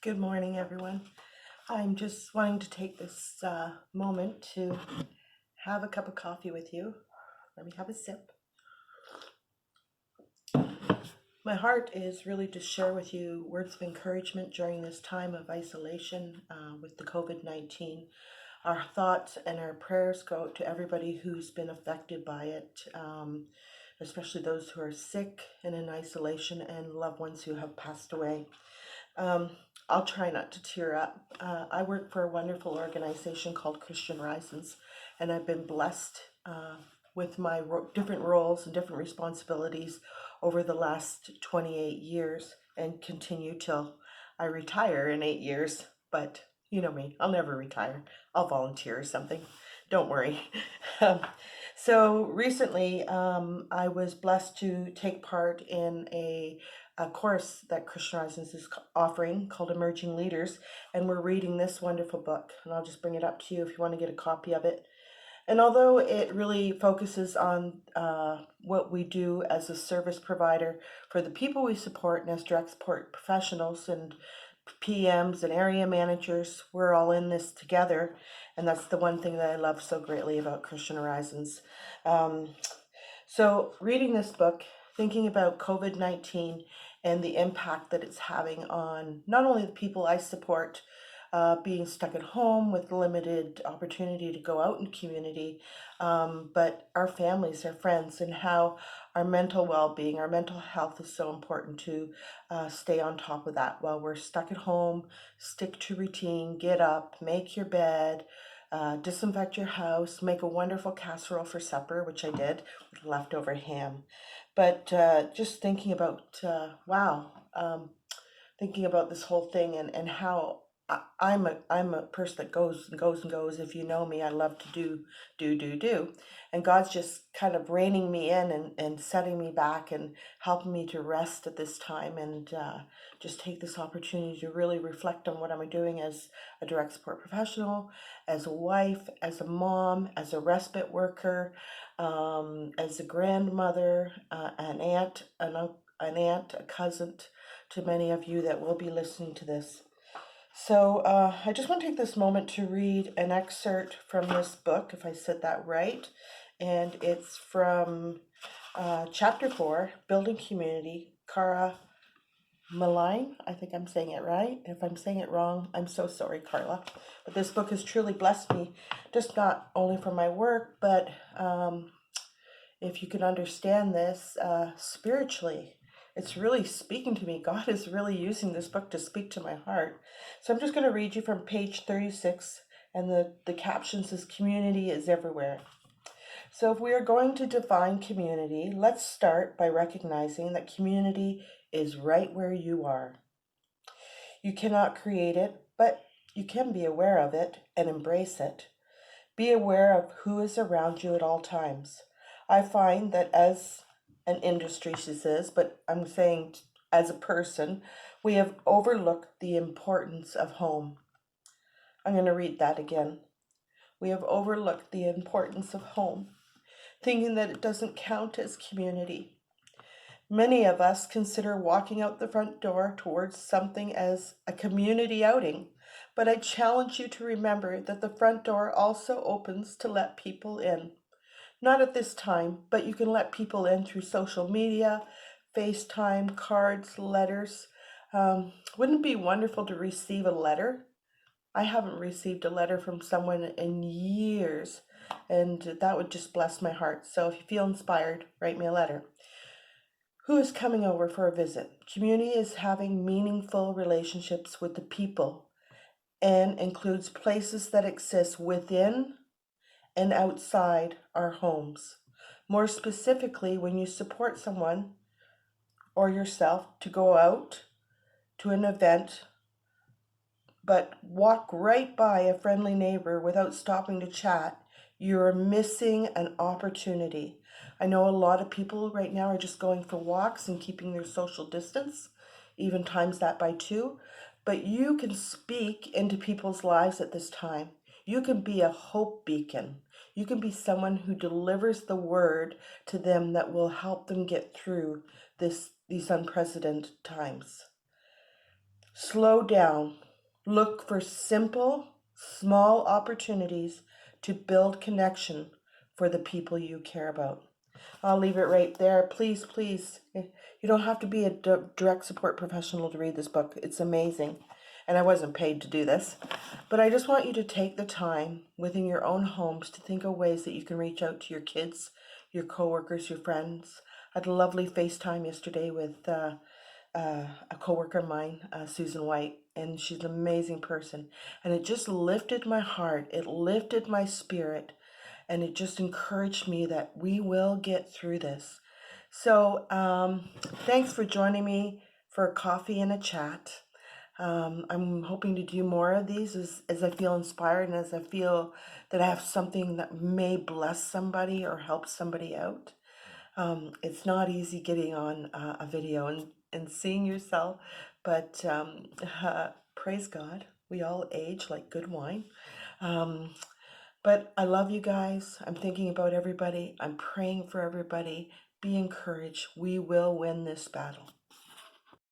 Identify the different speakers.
Speaker 1: Good morning, everyone. I'm just wanting to take this moment to have a cup of coffee with you. Let me have a sip. My heart is really to share with you words of encouragement during this time of isolation with the COVID-19. Our thoughts and our prayers go to everybody who's been affected by it, especially those who are sick and in isolation and loved ones who have passed away. Um, I'll try not to tear up. I work for a wonderful organization called Christian Rises, and I've been blessed with my different roles and different responsibilities over the last 28 years and continue till I retire in 8 years. But you know me, I'll never retire. I'll volunteer or something. Don't worry. So recently, I was blessed to take part in a course that Christian Rises is offering called Emerging Leaders, and we're reading this wonderful book, and I'll just bring it up to you if you want to get a copy of it. And although it really focuses on what we do as a service provider for the people we support and as direct support professionals and PMs and area managers, we're all in this together. And that's the one thing that I love so greatly about Christian Horizons. So reading this book, thinking about COVID-19 and the impact that it's having on not only the people I support, being stuck at home with limited opportunity to go out in community, but our families, our friends, and how our mental well-being, our mental health is so important to stay on top of that while we're stuck at home. Stick to routine, get up, make your bed, disinfect your house, make a wonderful casserole for supper, which I did with leftover ham. But just thinking about, thinking about this whole thing and how I'm a person that goes and goes and goes. If you know me, I love to do. And God's just kind of reining me in and setting me back and helping me to rest at this time and just take this opportunity to really reflect on what I'm doing as a direct support professional, as a wife, as a mom, as a respite worker, as a grandmother, an aunt, a cousin to many of you that will be listening to this. So I just want to take this moment to read an excerpt from this book, if I said that right. And it's from Chapter 4, Building Community, Cara Malign. I think I'm saying it right. If I'm saying it wrong, I'm so sorry, Carla. But this book has truly blessed me, just not only for my work, but if you can understand this spiritually. It's really speaking to me. God is really using this book to speak to my heart. So I'm just going to read you from page 36, and the caption says, Community is everywhere. So if we are going to define community, let's start by recognizing that community is right where you are. You cannot create it, but you can be aware of it and embrace it. Be aware of who is around you at all times. I find that as an industry, she says, but I'm saying as a person, we have overlooked the importance of home. I'm going to read that again. We have overlooked the importance of home, thinking that it doesn't count as community. Many of us consider walking out the front door towards something as a community outing, but I challenge you to remember that the front door also opens to let people in. Not at this time, but you can let people in through social media, FaceTime, cards, letters. Wouldn't it be wonderful to receive a letter? I haven't received a letter from someone in years, and that would just bless my heart. So if you feel inspired, write me a letter. Who is coming over for a visit? Community is having meaningful relationships with the people and includes places that exist within and outside our homes. More specifically, when you support someone or yourself to go out to an event, but walk right by a friendly neighbor without stopping to chat, you're missing an opportunity. I know a lot of people right now are just going for walks and keeping their social distance, even times that by 2, but you can speak into people's lives at this time. You can be a hope beacon. You can be someone who delivers the word to them that will help them get through these unprecedented times. Slow down. Look for simple, small opportunities to build connection for the people you care about. I'll leave it right there. Please, please, you don't have to be a direct support professional to read this book. It's amazing. And I wasn't paid to do this. But I just want you to take the time within your own homes to think of ways that you can reach out to your kids, your coworkers, your friends. I had a lovely FaceTime yesterday with a coworker of mine, Susan White, and she's an amazing person. And it just lifted my heart. It lifted my spirit, and it just encouraged me that we will get through this. So, thanks for joining me for a coffee and a chat. I'm hoping to do more of these as I feel inspired and as I feel that I have something that may bless somebody or help somebody out. It's not easy getting on a video and seeing yourself, but praise God, we all age like good wine. Um, but I love you guys. I'm thinking about everybody. I'm praying for everybody. Be encouraged. We will win this battle.